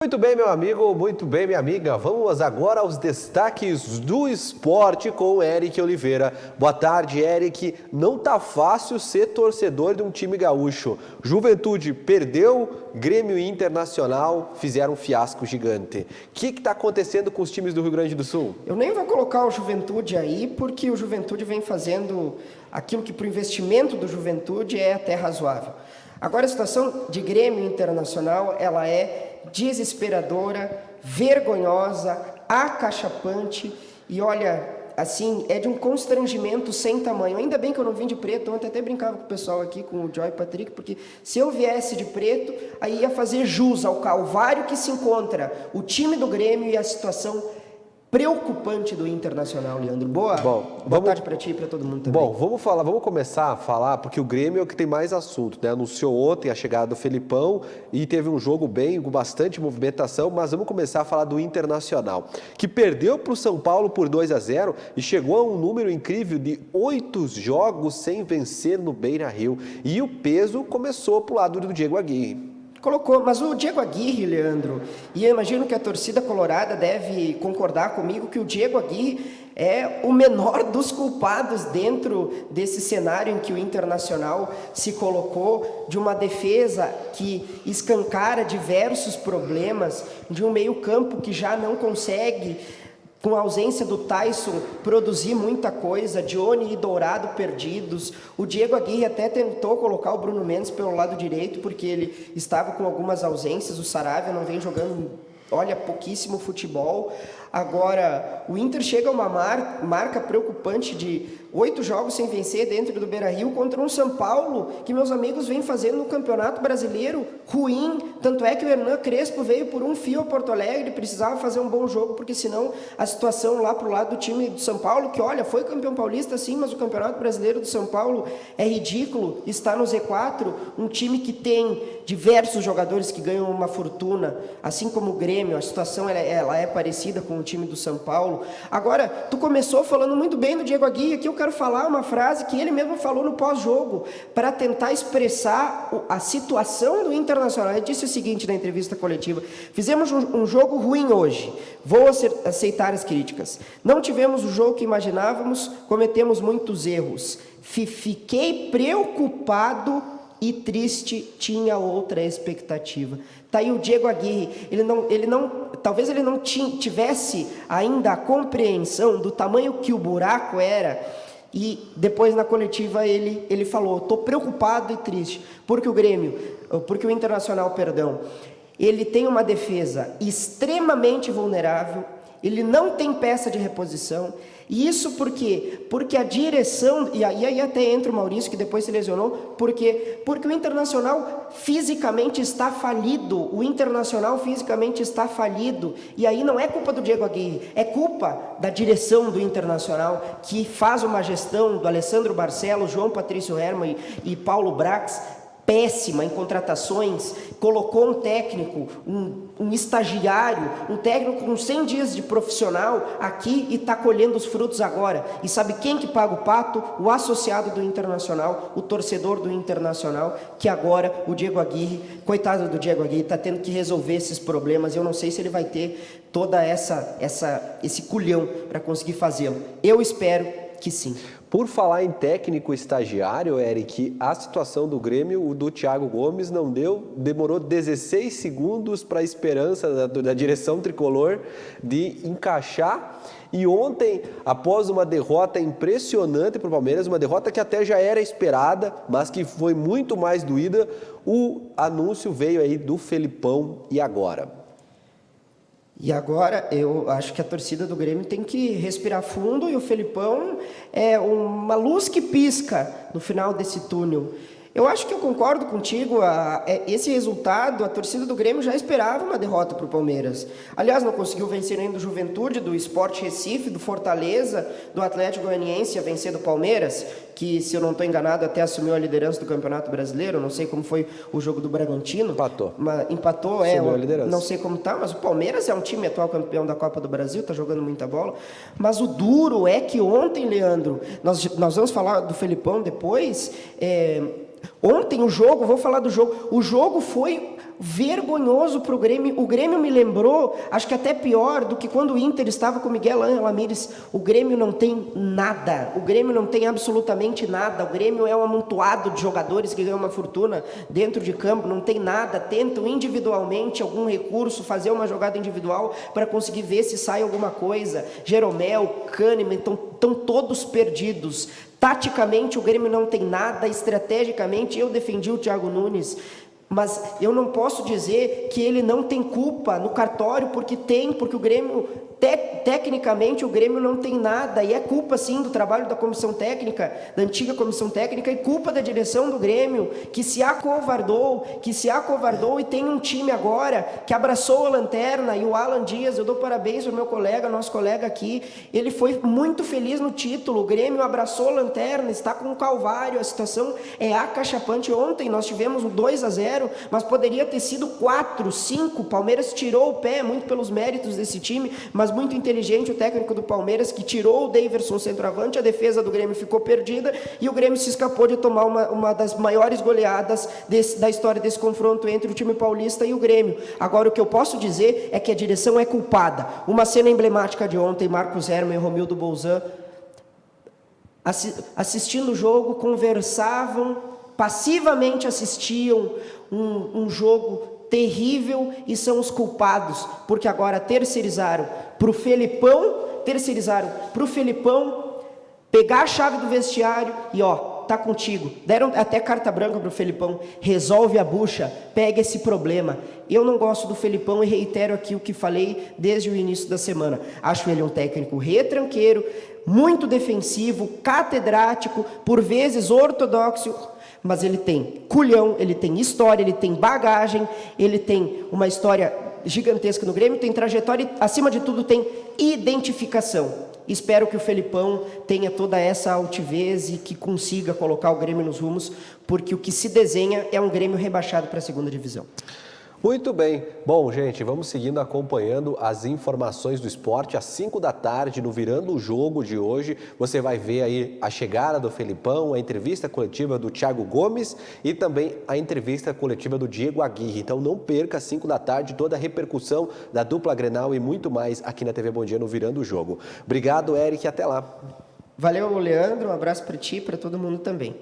Muito bem, meu amigo, muito bem, minha amiga. Vamos agora aos destaques do esporte com o Eric Oliveira. Boa tarde, Eric. Não tá fácil ser torcedor de um time gaúcho. Juventude perdeu, Grêmio e Internacional fizeram um fiasco gigante. O que está acontecendo com os times do Rio Grande do Sul? Eu nem vou colocar o Juventude aí, porque o Juventude vem fazendo aquilo que para o investimento do Juventude é até razoável. Agora a situação de Grêmio Internacional, ela é desesperadora, vergonhosa, acachapante e olha, assim, é de um constrangimento sem tamanho. Ainda bem que eu não vim de preto, ontem até brincava com o pessoal aqui, com o Joy e o Patrick, porque se eu viesse de preto, aí ia fazer jus ao calvário que se encontra o time do Grêmio e a situação preocupante do Internacional, Leandro. Boa tarde para ti e para todo mundo também. Bom, vamos começar a falar, porque o Grêmio é o que tem mais assunto, né? Anunciou ontem a chegada do Felipão e teve um jogo bem, com bastante movimentação, mas vamos começar a falar do Internacional, que perdeu para o São Paulo por 2-0 e chegou a um número incrível de 8 jogos sem vencer no Beira-Rio. E o peso começou para o lado do Diego Aguirre. Colocou, mas o Diego Aguirre, Leandro, e eu imagino que a torcida colorada deve concordar comigo que o Diego Aguirre é o menor dos culpados dentro desse cenário em que o Internacional se colocou, de uma defesa que escancara diversos problemas, de um meio-campo que já não consegue, com a ausência do Tyson, produzir muita coisa, Johnny e Dourado perdidos. O Diego Aguirre até tentou colocar o Bruno Mendes pelo lado direito, porque ele estava com algumas ausências, o Saravia não vem jogando, olha, pouquíssimo futebol. Agora, o Inter chega a uma marca preocupante de 8 jogos sem vencer dentro do Beira-Rio contra um São Paulo que meus amigos vêm fazendo no Campeonato Brasileiro ruim. Tanto é que o Hernan Crespo veio por um fio a Porto Alegre, precisava fazer um bom jogo, porque senão a situação lá pro lado do time do São Paulo, que olha, foi campeão paulista sim, mas o Campeonato Brasileiro do São Paulo é ridículo, está no Z4, um time que tem diversos jogadores que ganham uma fortuna, assim como o Grêmio, a situação ela é parecida com o time do São Paulo. Agora, tu começou falando muito bem do Diego Aguirre, aqui eu quero falar uma frase que ele mesmo falou no pós-jogo, para tentar expressar a situação do Internacional. Ele disse o seguinte na entrevista coletiva: fizemos um jogo ruim hoje, vou aceitar as críticas. Não tivemos o jogo que imaginávamos, cometemos muitos erros. Fiquei preocupado e triste, tinha outra expectativa. Tá aí o Diego Aguirre, talvez ele não tivesse ainda a compreensão do tamanho que o buraco era, e depois na coletiva ele falou: estou preocupado e triste, porque o Internacional, ele tem uma defesa extremamente vulnerável, ele não tem peça de reposição. E isso por quê? Porque a direção, e aí até entra o Maurício, que depois se lesionou, porque o Internacional fisicamente está falido, e aí não é culpa do Diego Aguirre, é culpa da direção do Internacional, que faz uma gestão do Alessandro Barcelos, João Patrício Herman e Paulo Brax, péssima em contratações, colocou um técnico, um estagiário, um técnico com 100 dias de profissional aqui e está colhendo os frutos agora. E sabe quem que paga o pato? O associado do Internacional, o torcedor do Internacional, que agora o Diego Aguirre, coitado do Diego Aguirre, está tendo que resolver esses problemas. Eu não sei se ele vai ter toda esse culhão para conseguir fazê-lo. Eu espero que sim. Por falar em técnico estagiário, Eric, a situação do Grêmio, o do Thiago Gomes, demorou 16 segundos para a esperança da direção tricolor de encaixar. E ontem, após uma derrota impressionante para o Palmeiras, uma derrota que até já era esperada, mas que foi muito mais doída, o anúncio veio aí do Felipão. E agora? E agora, eu acho que a torcida do Grêmio tem que respirar fundo, e o Felipão é uma luz que pisca no final desse túnel. Eu acho que eu concordo contigo, esse resultado, a torcida do Grêmio já esperava uma derrota para o Palmeiras. Aliás, não conseguiu vencer ainda o Juventude, do Sport Recife, do Fortaleza, do Atlético Goianiense a vencer do Palmeiras, que, se eu não estou enganado, até assumiu a liderança do Campeonato Brasileiro. Não sei como foi o jogo do Bragantino. Empatou, assumiu a liderança. Não sei como está, mas o Palmeiras é um time atual campeão da Copa do Brasil, está jogando muita bola. Mas o duro é que ontem, Leandro, nós vamos falar do Felipão depois, ontem o jogo, vou falar do jogo, o jogo foi vergonhoso para o Grêmio. O Grêmio me lembrou, acho que até pior do que quando o Inter estava com Miguel Ángel Ramírez. O Grêmio não tem nada, o Grêmio não tem absolutamente nada. O Grêmio é um amontoado de jogadores que ganham uma fortuna dentro de campo, não tem nada. Tentam individualmente algum recurso, fazer uma jogada individual para conseguir ver se sai alguma coisa. Jeromel, Kahneman, estão todos perdidos. Taticamente o Grêmio não tem nada, estrategicamente eu defendi o Thiago Nunes, mas eu não posso dizer que ele não tem culpa no cartório, porque o Grêmio, tecnicamente o Grêmio não tem nada, e é culpa sim do trabalho da comissão técnica, da antiga comissão técnica, e culpa da direção do Grêmio, que se acovardou e tem um time agora que abraçou a lanterna. E o Alan Dias, eu dou parabéns ao meu colega, nosso colega aqui, ele foi muito feliz no título. O Grêmio abraçou a lanterna, está com um calvário, a situação é acachapante. Ontem nós tivemos um 2-0, mas poderia ter sido 4, 5, o Palmeiras tirou o pé, muito pelos méritos desse time, mas muito inteligente o técnico do Palmeiras, que tirou o Daverson, centroavante, a defesa do Grêmio ficou perdida, e o Grêmio se escapou de tomar uma das maiores goleadas da história desse confronto entre o time paulista e o Grêmio. Agora, o que eu posso dizer é que a direção é culpada. Uma cena emblemática de ontem, Marcos Herman e Romildo Bolzan, assistindo o jogo, conversavam, passivamente assistiam um jogo terrível e são os culpados, porque agora terceirizaram para o Felipão pegar a chave do vestiário e tá contigo. Deram até carta branca para o Felipão, resolve a bucha, pega esse problema. Eu não gosto do Felipão e reitero aqui o que falei desde o início da semana. Acho ele um técnico retranqueiro, muito defensivo, catedrático, por vezes ortodoxo, mas ele tem culhão, ele tem história, ele tem bagagem, ele tem uma história gigantesca no Grêmio, tem trajetória e, acima de tudo, tem identificação. Espero que o Felipão tenha toda essa altivez e que consiga colocar o Grêmio nos rumos, porque o que se desenha é um Grêmio rebaixado para a segunda divisão. Muito bem. Bom, gente, vamos seguindo acompanhando as informações do esporte. Às 5 da tarde, no Virando o Jogo de hoje, você vai ver aí a chegada do Felipão, a entrevista coletiva do Thiago Gomes e também a entrevista coletiva do Diego Aguirre. Então não perca às 5 da tarde toda a repercussão da dupla Grenal e muito mais aqui na TV Bom Dia no Virando o Jogo. Obrigado, Eric, e até lá. Valeu, Leandro. Um abraço para ti e para todo mundo também.